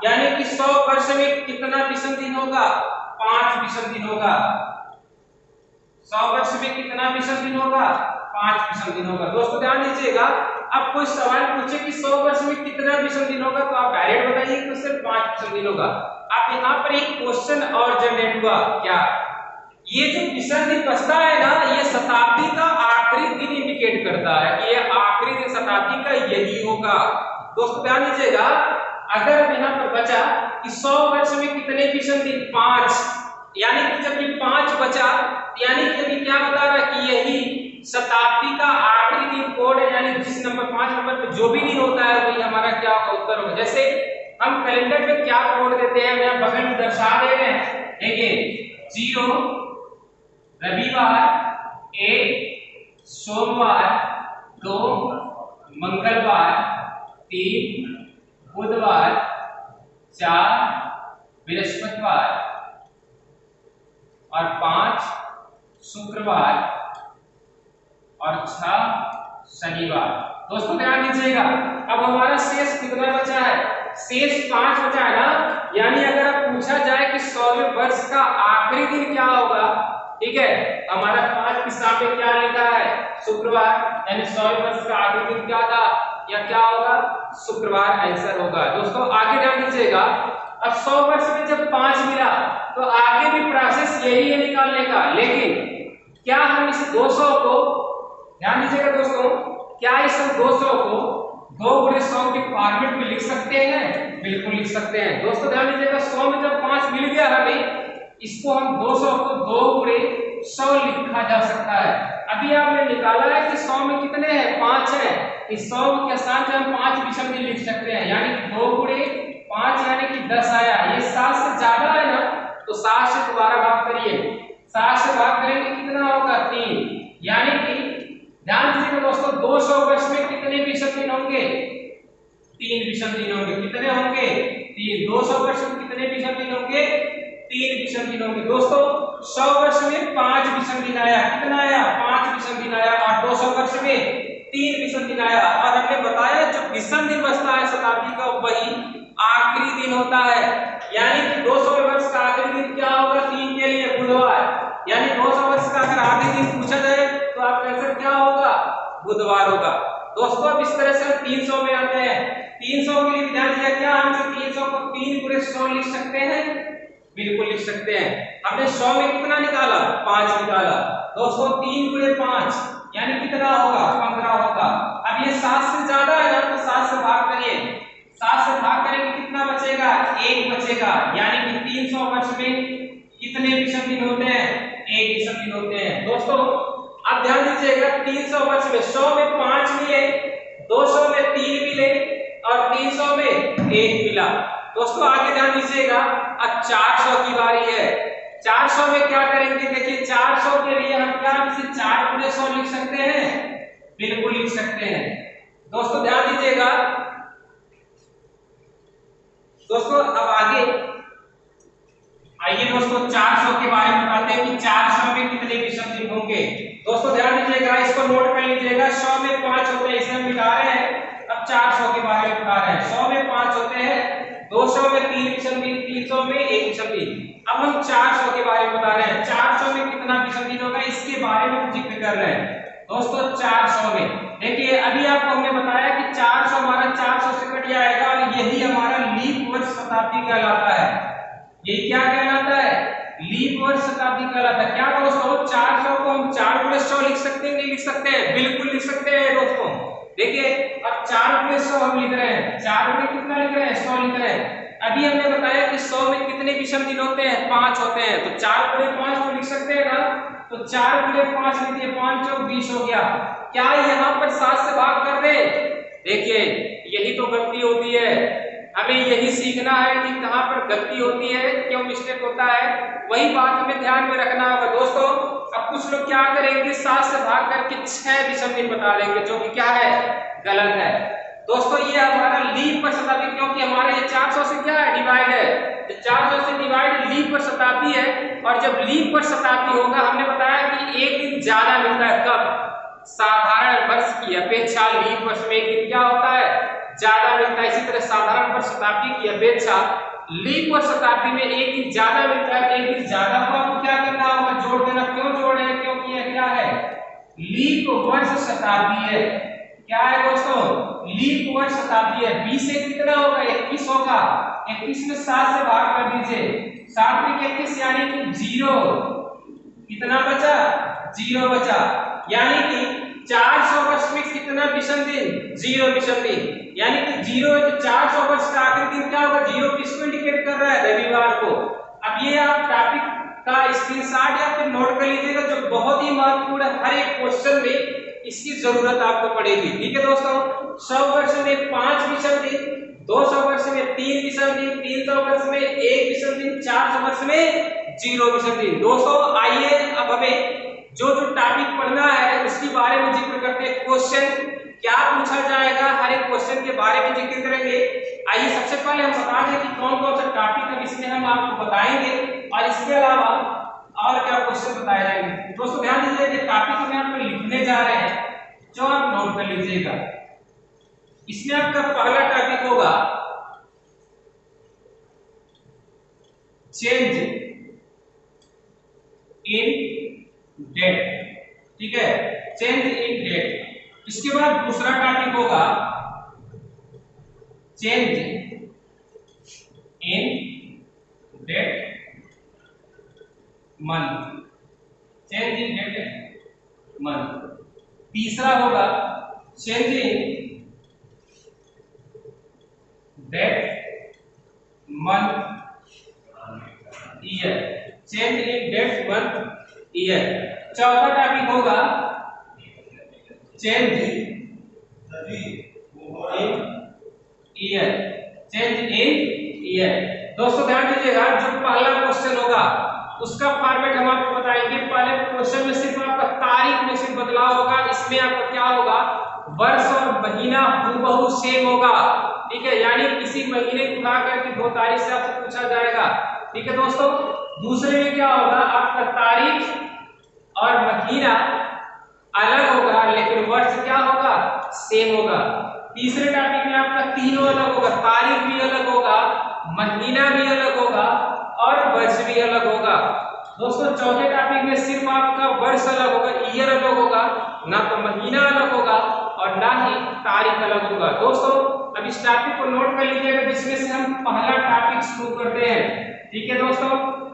यानी कि 100 वर्ष में कितना विषम दिन होगा, 5 विषम दिन होगा। 100 वर्ष में कितना विषम दिन होगा, 5 विषम दिन होगा। दोस्तों ध्यान दीजिएगा, अब कोई सवाल पूछे कि 100 वर्ष में कितना विषम दिन होगा, तो आप डायरेक्ट बताइए कि सिर्फ 5 विषम दिन होगा। आप यहाँ पर एक क्वेश्चन और जनरेट हुआ, क्या ये जो विषम दिन बचता है ना, ये शताब्दी का आखिरी दिन इंडिकेट करता है कि ये आखिरी दिन शताब्दी का यही होगा। दोस्तों ध्यान दीजिएगा, अगर यहाँ पर बचा कि 100 वर्ष में कितने विषम दिन, 5, यानी कि जब ये 5 बचा, यानी कि अभी क्या बता रहा है कि यही शताब्दी का आखिरी दिन कोड है, यानी जिस नंबर 5 नंबर पे जो भी दिन होता है वही हमारा क्या होगा, उत्तर होगा। जैसे हम कैलेंडर में क्या कोड देते हैं, मैं बगल में दर्शा दे रहे हैं, देखिए 0 रविवार, 1 सोमवार, 2 मंगलवार, 3 बुधवार, 4 बृहस्पतिवार और 5 शुक्रवार और 6 शनिवार। दोस्तों ध्यान दीजिएगा, अब हमारा शेष कितना बचा है, शेष 5 बचा है ना, यानी अगर अब पूछा जाए कि 100वें वर्ष का आखिरी दिन क्या होगा, ठीक है, हमारा 5 के सामने क्या लिखा है, शुक्रवार, यानी 100वें वर्ष का आखिरी दिन क्या था या क्या होगा, शुक्रवार आंसर होगा। दोस्तों आगे ध्यान दीजिएगा, अब 100 वर्ष में जब 5 मिला तो आगे भी प्रोसेस यही है निकालने का, लेकिन क्या हम इस 200 को, ध्यान दीजिएगा दोस्तों, क्या इस 200 को 2 गुणे 100 के फॉर्मेट में लिख सकते हैं, बिल्कुल लिख सकते हैं। दोस्तों ध्यान दीजिएगा, 100 में जब 5 मिल गया हमें, इसको हम 200 को 2 गुणे 100 लिखा जा सकता है। अभी आपने निकाला है कि 100 में कितने हैं, 5 है, इस 100 के स्थान पे हम 5 विषम दिन लिख सकते हैं, यानी 2 गुणे 5 यानी कि 10 आया। ये 7 से ज्यादा है ना, तो 7 से दोबारा भाग करिए, 7 से भाग करेंगे कितना होगा, 3, यानी कि ध्यान दीजिएगा दोस्तों, 200 वर्ष में कितने विषम दिन होंगे, 3 विषम दिन होंगे। कितने होंगे, 3। 200 वर्ष में कितने विषम दिन होंगे, 3 विषम दिन होंगे। दोस्तों 100 वर्ष में 5 विषम दिन आया, कितना आया, 5 विषम दिन आया, और 200 वर्ष में 3 विषम दिन आया। और हमने बताया जो विषम दिन बचता है शताब्दी का वही आखिरी दिन होता है, यानी कि 200 वर्ष का आखिरी दिन क्या होगा, 3 के लिए बुधवार, यानी 200 वर्ष का अगर आखिरी दिन पूछा जाए तो आपका आंसर क्या होगा, बुधवार होगा। दोस्तों अब इस तरह से हम 300 में आते हैं। 300 के लिए ध्यान दिया, क्या हम 300 को 3 गुणे 100 लिख सकते हैं, बिल्कुल लिख सकते हैं। हमने 100 में कितना निकाला, 5 निकाला। दोस्तों 3 गुणे 5 यानी कितना होगा, 15 होगा। अब ये 7 से ज्यादा है ना, तो 7 से भाग करिए, 7 से भाग करेंगे कितना बचेगा, 1 बचेगा, यानी कि 300 वर्ष में कितने विषम दिन होते हैं, 1 विषम दिन होते हैं। दोस्तों अब ध्यान दीजिएगा, 300 वर्ष में 100 में 5 मिले, 200 में 3 मिले और 300 में 1 मिला। दोस्तों आगे ध्यान दीजिएगा, अब 400 की बारी है। 400 में क्या करेंगे, देखिए 400 के लिए हम क्या इसे 4 गुणे 100 लिख सकते हैं, बिल्कुल लिख सकते हैं। दोस्तों ध्यान दीजिएगा, दोस्तों अब आगे आइए दोस्तों 400 के बारे में बताते हैं कि 400 में कितने विषम दिन होंगे। दोस्तों ध्यान दीजिएगा, इसको नोट कर लीजिएगा, 100 में 5 होते हैं, इसे हम मिटा रहे हैं। अब 400 के बारे में बता रहे हैं, 100 में 5 होते हैं, 200 में 3 विषम दिन, 300 में 1 विषम दिन। अब हम 400 के बारे में बता रहे हैं, 400 में कितना विषम दिन होगा, इसके बारे में हम जिक्र कर रहे हैं। दोस्तों 400 में देखिए, अभी आपको हमने बताया कि 400 हमारा 400 से कट जाएगा और यही हमारा लीप वर्ष शताब्दी कहलाता है। ये क्या कहलाता है, लीप वर्ष शताब्दी कहलाता है। क्या दोस्तों 400 को हम 4 गुणे 100 लिख सकते हैं, नहीं लिख सकते हैं, बिल्कुल लिख सकते हैं। दोस्तों देखिए अब 4 गुणे 100 हम लिख रहे हैं, 4 गुणे कितना लिख रहे हैं, 100 लिख रहे हैं। अभी हमने बताया कि 100 में कितने विषम दिन होते हैं, 5 होते हैं, तो 4 गुणे 5 तो लिख सकते हैं ना, तो 4 गुणे 5 लिखिए, 5 चौक 20 हो गया। क्या यहाँ पर 7 से भाग कर दे, देखिए यही तो गलती होती है, हमें यही सीखना है कि कहाँ पर गलती होती है, क्यों मिस्टेक होता है, वही बात हमें ध्यान में रखना होगा। दोस्तों अब कुछ लोग क्या करेंगे, 7 से भाग करके 6 विषम दिन बता देंगे, जो कि क्या है, गलत है। दोस्तों ये हमारा लीप वर्ष शताब्दी, क्योंकि हमारे ये 400 से क्या है, डिवाइड है, 400 से डिवाइड लीप वर्ष शताब्दी है। और जब लीप वर्ष शताब्दी होगा, हमने बताया कि एक दिन ज्यादा मिलता है, कब, साधारण वर्ष की अपेक्षा लीप वर्ष में एक दिन क्या होता है, ज्यादा मिलता है। इसी तरह साधारण वर्ष शताब्दी की अपेक्षा लीप वर्ष शताब्दी में एक दिन ज्यादा मिलता है। एक दिन ज्यादा को आपको क्या करना होगा, जोड़ देना। क्यों जोड़ रहे हैं, क्योंकि यह क्या है, लीप वर्ष शताब्दी है। क्या है दोस्तों, लीप वर्ष शताब्दी है। 20 से कितना होगा, 21 होगा, 21 में 7 से भाग कर दीजिए, 7 में 21 यानी कि 0, कितना बचा, 0 बचा, यानी कि 400 वर्ष में कितना विषम दिन, 0 विषम दिन, यानी कि 0 है तो 400 वर्ष का आखिरी दिन क्या होगा, 0 किसको इंडिकेट कर रहा है, रविवार को। अब ये आप टॉपिक का स्क्रीनशॉट या फिर नोट कर लीजिएगा, जो बहुत ही महत्वपूर्ण है, हर एक क्वेश्चन में इसकी जरूरत आपको पड़ेगी। ठीक है दोस्तों, 100 वर्ष में 5 विषम दिन, 200 वर्ष में 3 विषम दिन, 300 वर्ष में 1 विषम दिन, 400 वर्ष में 0 विषम दिन। दोस्तों आइए अब हमें जो जो टॉपिक पढ़ना है उसके बारे में जिक्र करते हैं। क्वेश्चन क्या पूछा जाएगा, हर एक क्वेश्चन के बारे में जिक्र करेंगे। आइए सबसे पहले हम बता दें कि कौन कौन सा टॉपिक है, इसमें हम आपको बताएंगे और इसके अलावा और क्या क्वेश्चन बताए जाएंगे। दोस्तों ध्यान दीजिए कि टॉपिक में आपको लिखने जा रहे हैं, जो आप नोट कर लीजिएगा। इसमें आपका पहला टॉपिक होगा चेंज इन डेट, ठीक है, चेंज इन डेट। इसके बाद दूसरा टॉपिक होगा change in date month, change in date month. तीसरा होगा change in date month year, change in date month year. चौथा टॉपिक होगा change in year, change in year. दोस्तों ध्यान दीजिएगा, जो पहला क्वेश्चन होगा उसका फॉर्मेट हम आपको बताएंगे। पहले क्वेश्चन में सिर्फ आपका तारीख में सिर्फ बदलाव होगा, इसमें आपका क्या होगा, वर्ष और महीना हूबहू सेम होगा, ठीक है, यानी किसी महीने को उठा करके 2 तारीख से आपसे पूछा जाएगा, ठीक है दोस्तों। दूसरे में क्या होगा, आपका तारीख और महीना अलग होगा लेकिन वर्ष क्या होगा, सेम होगा। तीसरे टॉपिक में आपका तीनों अलग होगा, तारीख भी अलग होगा, महीना भी अलग होगा और वर्ष भी अलग होगा। दोस्तों चौथे टॉपिक में सिर्फ आपका वर्ष अलग होगा, ईयर अलग होगा, ना तो महीना अलग होगा और ना ही तारीख अलग होगा। दोस्तों अब इस टॉपिक को नोट कर लीजिएगा, जिसमें से हम पहला टॉपिक शुरू करते हैं, ठीक है दोस्तों।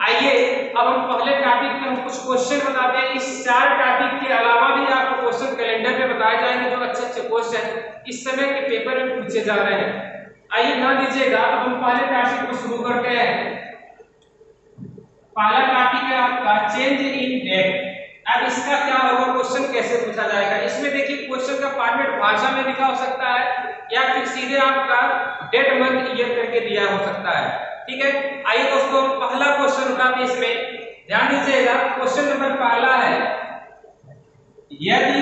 आइए अब हम पहले टॉपिक में हम कुछ क्वेश्चन बताते हैं। इस 4 टॉपिक के अलावा भी आपको क्वेश्चन कैलेंडर में बताए जाएंगे, जो अच्छे अच्छे क्वेश्चन इस समय के पेपर में पूछे जा रहे हैं। आइए ध्यान दीजिएगा, अब हम पहले टॉपिक को शुरू करते हैं। पहला टॉपिक है आपका चेंज इन डेट। अब इसका क्या होगा, क्वेश्चन कैसे पूछा जाएगा। इसमें देखिए क्वेश्चन का फॉर्मेट भाषा में लिखा हो सकता है या फिर सीधे आपका डेट मंथ ईयर करके दिया हो सकता है, ठीक है। आइए दोस्तों पहला क्वेश्चन उठाते हैं, इसमें ध्यान दीजिएगा। क्वेश्चन नंबर पहला है, यदि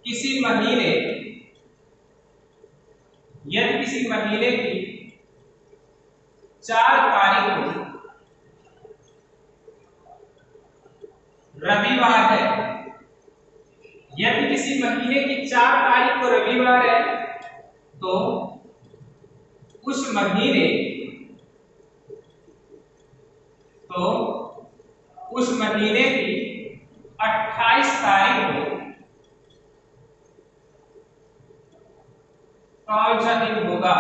किसी महीने की 4 तारीख को रविवार है, यदि किसी महीने की 4 तारीख को रविवार है, तो उस महीने की 28 तारीख को कौन सा दिन होगा।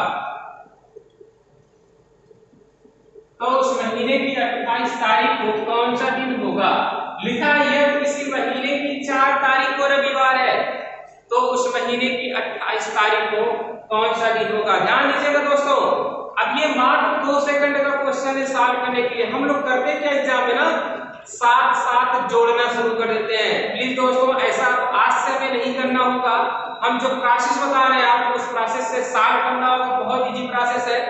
तो उस महीने की 28 तारीख को कौन सा दिन होगा। लिखा यह किसी महीने की 4 तारीख को रविवार है, तो उस महीने की 28 तारीख को कौन सा दिन होगा। ध्यान दीजिएगा दोस्तों, अब ये मात्र 2 सेकंड का क्वेश्चन है सॉल्व करने के लिए। हम लोग करते क्या एग्जाम में ना, साथ साथ जोड़ना शुरू कर देते हैं। प्लीज दोस्तों ऐसा आज से हमें नहीं करना होगा। हम जो प्रोसेस बता रहे हैं आपको उस प्रोसेस से सॉल्व करना होगा, बहुत इजी प्रोसेस है।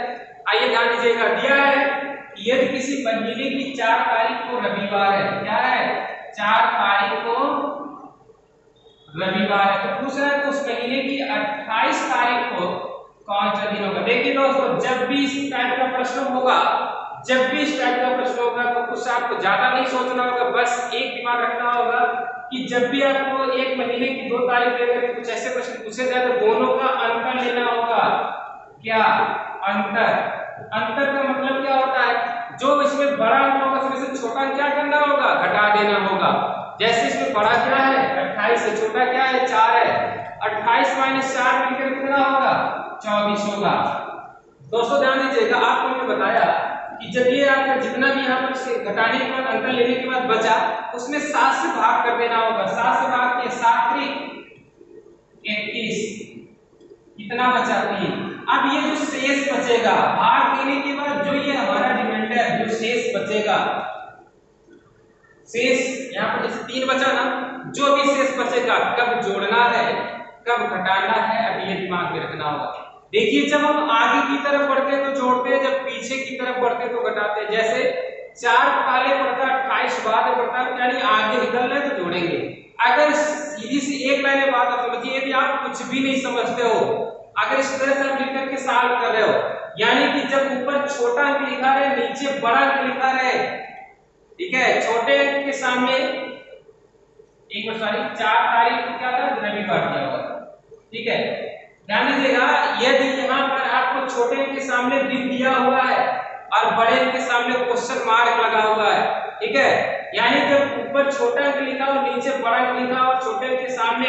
आइए ध्यान दीजिएगा, दिया है यदि किसी महीने की 4 तारीख को रविवार है, क्या है, 4 तारीख को रविवार है, तो पूछ रहा है तो उस महीने की 28 तारीख को कौन सा दिन होगा। देखिए दोस्तों जब भी इस टाइप का प्रश्न होगा, तो कुछ आपको ज्यादा नहीं सोचना होगा, बस एक दिमाग रखना होगा कि जब भी आपको एक महीने की 2 तारीख लेकर कुछ ऐसे प्रश्न पूछे जाए तो दोनों का अंतर लेना होगा। क्या अंतर का मतलब क्या होता है, जो इसमें बड़ा अंक होगा उसमें से छोटा क्या करना होगा, घटा देना होगा। जैसे इसमें बड़ा क्या है 28 से, छोटा क्या है 4 है, 28 - 4 मिलकर कितना होगा 24 होगा। दोस्तों ध्यान दीजिएगा, आपको मैंने बताया कि जब ये आपका जितना भी यहाँ पर घटाने के बाद अंतर लेने के बाद बचा, उसमें 7 से भाग कर देना होगा। 7 से भाग के 7 × 21 कितना बचा 3। अब ये जो शेष बचेगा भाग देने के बाद, जो ये हमारा रिमाइंडर जो शेष बचेगा, शेष यहाँ पर जैसे 3 बचा ना, जो भी शेष बचेगा कब जोड़ना है कब घटाना है, अब ये दिमाग में रखना होगा। देखिए जब हम आगे की तरफ बढ़ते हैं तो जोड़ते हैं, जब पीछे की तरफ बढ़ते हैं तो घटाते हैं। जैसे 4 पहले पड़ता है 28 बाद में पड़ता है, यानी आगे निकल रहे हैं तो जोड़ेंगे। अगर सीधी सी एक लाइन में बात समझिए, यदि आप कुछ भी नहीं समझते हो, अगर इस तरह से आप लिख करके सॉल्व कर रहे हो, यानी कि जब ऊपर छोटा अंक लिखा रहे नीचे बड़ा अंक लिखा रहे, ठीक है, छोटे अंक के सामने 4 तारीख को क्या था रविवार दिया हुआ था, ठीक है। ध्यान दीजिएगा, यदि यहाँ पर आपको छोटे के सामने दिन दिया हुआ है और बड़े अंक के सामने क्वेश्चन मार्क लगा हुआ है, ठीक है। यानी जब ऊपर छोटा अंक लिखा हो, नीचे बड़ा अंक लिखा हो, छोटे अंक के सामने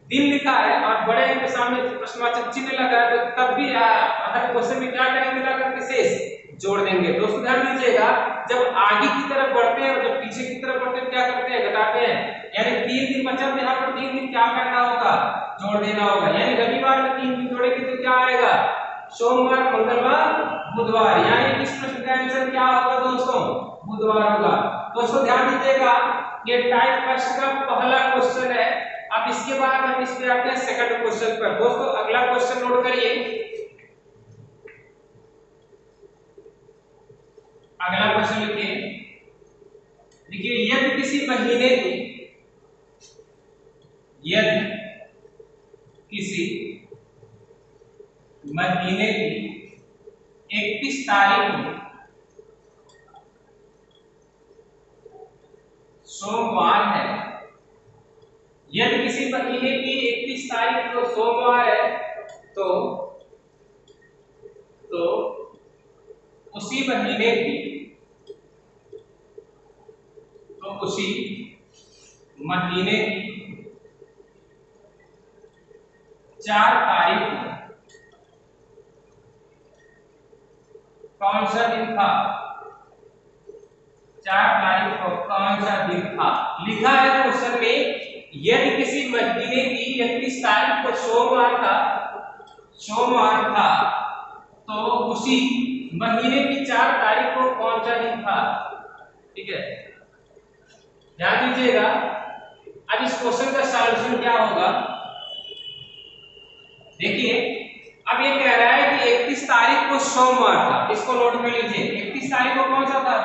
दिन लिखा है और बड़े अंक के सामने प्रश्नवाचक चिन्ह लगा है, तो तब भी अगर क्वेश्चन में क्या करेंगे, मिला करके शेष जोड़ देंगे। दोस्तों ध्यान दीजिएगा, जब आगे की तरफ बढ़ते हैं और जब पीछे की तरफ बढ़ते हैं क्या करते हैं, घटाते हैं। यानी 3 दिन बचा तो यहाँ पर 3 दिन क्या करना होगा, जोड़ देना होगा। यानी रविवार में 3 दिन जोड़ेंगे तो क्या आएगा, सोमवार, मंगलवार, बुधवार। यानी इस प्रश्न का आंसर क्या होगा दोस्तों, बुधवार होगा। दोस्तों ध्यान दीजिएगा, ये टाइप फर्स्ट का पहला क्वेश्चन है। अब इसके बाद हम इस पे आते हैं सेकंड क्वेश्चन पर। दोस्तों अगला क्वेश्चन नोट करिए, अगला क्वेश्चन लिखिए। देखिए, यदि किसी महीने की, यदि किसी महीने की 31 तारीख को सोमवार है, यदि किसी महीने की 31 तारीख को सोमवार है, तो उसी महीने की, उसी महीने की 4 तारीख को कौन सा दिन था, 4 तारीख को कौन सा दिन था। लिखा है क्वेश्चन में, यदि किसी महीने की 31 तारीख को सोमवार था, तो उसी महीने की 4 तारीख को कौन सा दिन था, ठीक है। ध्यान दीजिएगा, अब इस क्वेश्चन का सॉल्यूशन क्या होगा, देखिए। अब ये कह रहा है कि 31 तारीख को सोमवार था, इसको नोट कर लीजिए। 31 तारीख को कौन सा था,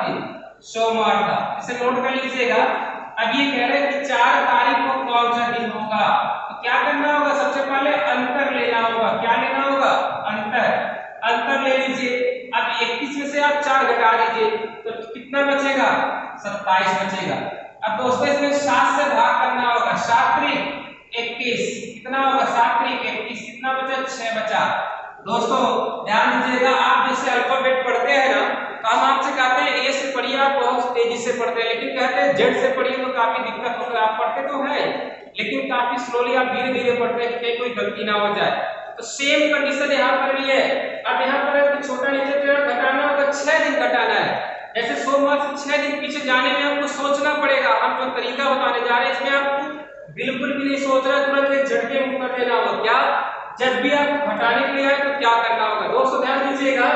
सोमवार था, इसे नोट कर लीजिएगा। अब ये कह रहे हैं कि 4 तारीख को कौन सा दिन होगा, तो क्या करना होगा, सबसे पहले अंतर लेना होगा। क्या लेना होगा, अंतर ले लीजिए। अब 31 में से आप 4 घटा दीजिए तो कितना बचेगा, 27 बचेगा। अब दोस्तों इसमें 7 से भाग करना होगा, 7 त्रिक 21, कितना होगा, 7 त्रिक 21, कितना बचा, 6 बचा। दोस्तों ध्यान दीजिएगा, आप जैसे अल्फाबेट पढ़ते हैं ना, तो हम आपसे कहते हैं ए से पढ़िए, आप बहुत तेजी से पढ़ते हैं, लेकिन कहते हैं जेड से पढ़िए तो काफी दिक्कत होता है। आप पढ़ते तो है लेकिन काफी स्लोली, आप धीरे धीरे पढ़ते हैं कि कोई गलती ना हो जाए। तो सेम कंडीशन यहाँ पर भी है। अब यहाँ पर है छोटा नीचे तो घटाना होगा, 6 दिन घटाना है। जैसे सोमवार से 6 दिन पीछे जाने में आपको सोचना पड़ेगा। हम जो तरीका बताने जा रहे हैं इसमें आपको बिल्कुल भी नहीं सोच रहा, तुरंत झटके मुंह कर देना होगा। क्या, जब भी आप घटाने के लिए आए तो क्या करना होगा। दोस्तों ध्यान दीजिएगा,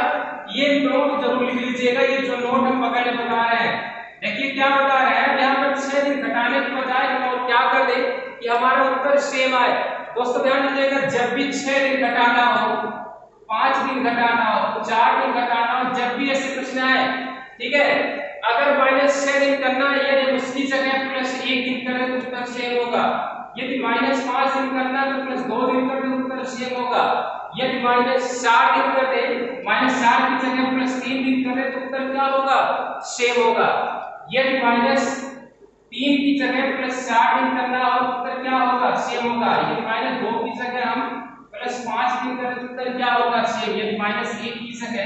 ये नोट जरूर लिख लीजिएगा, ये जो नोट हम बगल में बता रहे हैं। देखिए क्या बता रहे हैं, यहाँ पर 6 दिन घटाने के बजाय हम क्या कर दें कि हमारा उत्तर सेम आए। दोस्तों ध्यान दीजिएगा, जब भी 6 दिन घटाना हो, 5 दिन घटाना हो, 4 दिन घटाना हो, जब भी ऐसे प्रश्न आए, ठीक है, अगर -6 दिन करना है, यदि उसकी जगह +1 दिन करें तो उत्तर सेम होगा। यदि -5 दिन करना है तो +2 दिन कर दें, उत्तर सेम होगा। यदि -4 दिन कर दें, -4 की जगह +3 दिन करें तो उत्तर क्या होगा, सेम होगा। यदि -3 की जगह +4 दिन करना हो तो उत्तर क्या होगा, सेम होगा। यदि -2 की जगह हम +5 दिन करें तो उत्तर क्या होगा, सेम। यदि -1 की जगह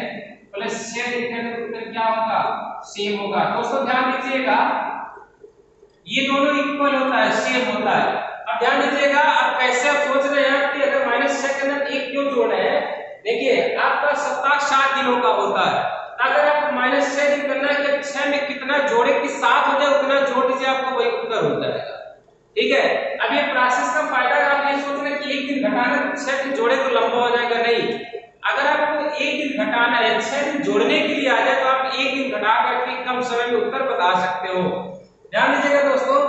+6 दिन करें तो उत्तर क्या होगा, सेम होगा। दोस्तों ध्यान दीजिएगा, ये दोनों इक्वल होता है, सेम होता है। अब ध्यान दीजिएगा, आप कैसे आप सोच रहे हैं कि अगर -6 के अंदर 1 क्यों जोड़े हैं। देखिए आपका सप्ताह 7 दिनों का होता है, अगर आपको -6 दिन करना है कि 6 में कितना जोड़े कि 7 हो जाए उतना जोड़ दीजिए, आपको वही उत्तर हो जाएगा, ठीक है। अब ये प्रोसेस का फायदा आप ये सोच रहे हैं कि 1 दिन घटाना तो 6 दिन जोड़े तो लंबा हो जाएगा, नहीं। अगर आपको 1 दिन घटाना है, 6 दिन जोड़ने के लिए आ जाए तो आप 1 दिन घटा करके कम समय में उत्तर बता सकते हो। ध्यान दीजिएगा दोस्तों,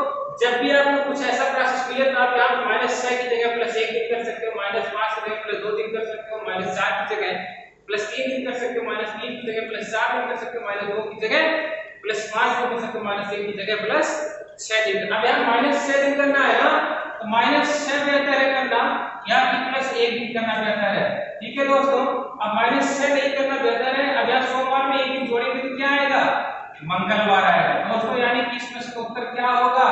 जब भी आपको कुछ ऐसा प्रोसेस मिले तो आप यहाँ -6 की जगह +1 दिन कर सकते हो, -5 की जगह +2 दिन कर सकते हो, -4 की जगह +3 दिन कर सकते हो, -3 की जगह +4 दिन कर सकते हो, -2 की जगह +5 दिन कर सकते हो, -1 की जगह +6 दिन। अब यहाँ -6 दिन करना है ना, तो -6 बेहतर है करना या +1 दिन करना बेहतर है, ठीक है दोस्तों। अब -6 नहीं करना बेहतर है। अब यहाँ सोमवार में 1 दिन जोड़ेंगे तो क्या आएगा, मंगलवार आएगा दोस्तों। यानी कि इस प्रश्न का उत्तर क्या होगा,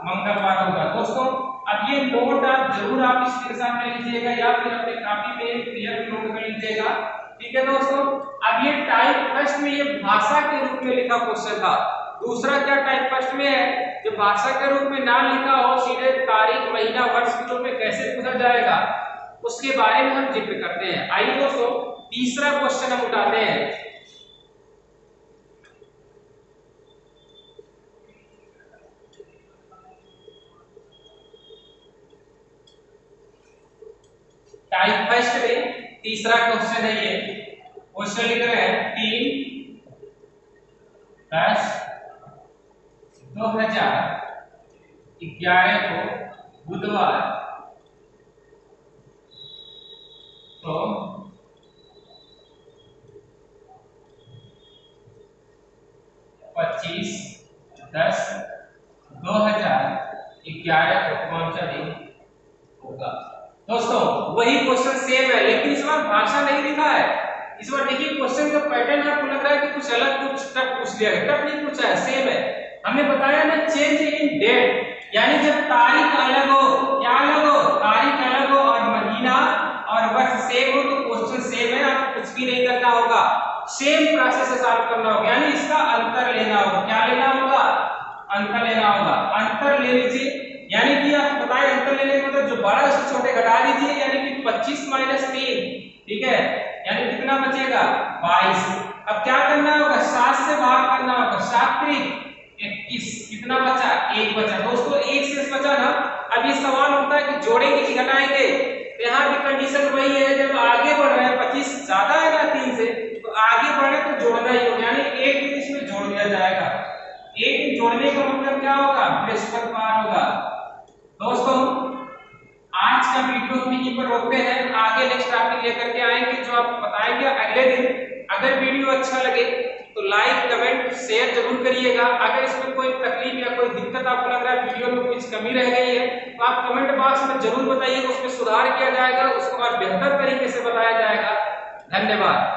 मंगलवार होगा। दोस्तों अब ये नोट आप जरूर आप स्क्रीनशॉट में लीजिएगा या फिर अपने कॉपी में क्लियर नोट कर लीजिएगा। ठीक है दोस्तों, अब ये टाइप फर्स्ट में ये भाषा के रूप में लिखा क्वेश्चन था। दूसरा क्या टाइप फर्स्ट में है, जो भाषा के रूप में ना लिखा हो, सीधे तारीख महीना वर्ष के रूप में कैसे पूछा जाएगा उसके बारे में हम जिक्र करते हैं। आइए दोस्तों तीसरा क्वेश्चन हम उठाते हैं। टाइप फर्स्ट में तीसरा क्वेश्चन है ये। क्वेश्चन लिख रहे हैं 3/10/2011 को बुधवार तो 25/10/2011 को कौन सा दिन होगा। दोस्तों वही क्वेश्चन सेम है, लेकिन इस बार भाषा नहीं लिखा है। इस बार देखिए क्वेश्चन का पैटर्न आपको लग रहा है कि कुछ अलग, कुछ टफ पूछ लिया है। टफ नहीं पूछा है, सेम है। हमने बताया ना चेंज इन डेट, यानी जब तारीख अलग हो, क्या अलग हो, तारीख अलग हो और महीना और वर्ष सेम हो तो क्वेश्चन सेम है, आपको कुछ भी नहीं करना होगा, सेम प्रोसेस से सॉल्व करना होगा। यानी इसका अंतर लेना होगा। क्या लेना होगा, अंतर लेना होगा। अंतर ले लीजिए, यानी कि आप बताएं अंतर लेने का मतलब जो बड़ा उससे छोटे घटा दीजिए, यानी कि 25 - 3, ठीक है, यानी कितना बचेगा 22। अब क्या करना होगा, 7 से भाग करना होगा, 7 × 21, कितना बचा 1 बचा। दोस्तों 1 शेष बचा ना। अब ये सवाल होता है कि जोड़ेंगे कि घटाएंगे, तो यहाँ भी कंडीशन वही है, जब आगे बढ़ रहे हैं 25 ज्यादा है ना 3 से, तो आगे बढ़े तो जोड़ना ही होगा, यानी 1 दिन इसमें जोड़ दिया जाएगा। 1 दिन जोड़ने का मतलब क्या होगा, बृहस्पतिवार होगा। दोस्तों आज का वीडियो हम यहीं पर रोकते हैं, आगे नेक्स्ट टॉपिक लेकर के आएंगे जो आप बताएंगे अगले दिन। अगर वीडियो अच्छा लगे तो लाइक कमेंट शेयर जरूर करिएगा। अगर इसमें कोई तकलीफ या कोई दिक्कत आपको लग रहा है, वीडियो में कुछ कमी रह गई है, तो आप कमेंट बॉक्स में जरूर बताइएगा, उसमें सुधार किया जाएगा, उसको और बेहतर तरीके से बताया जाएगा। धन्यवाद।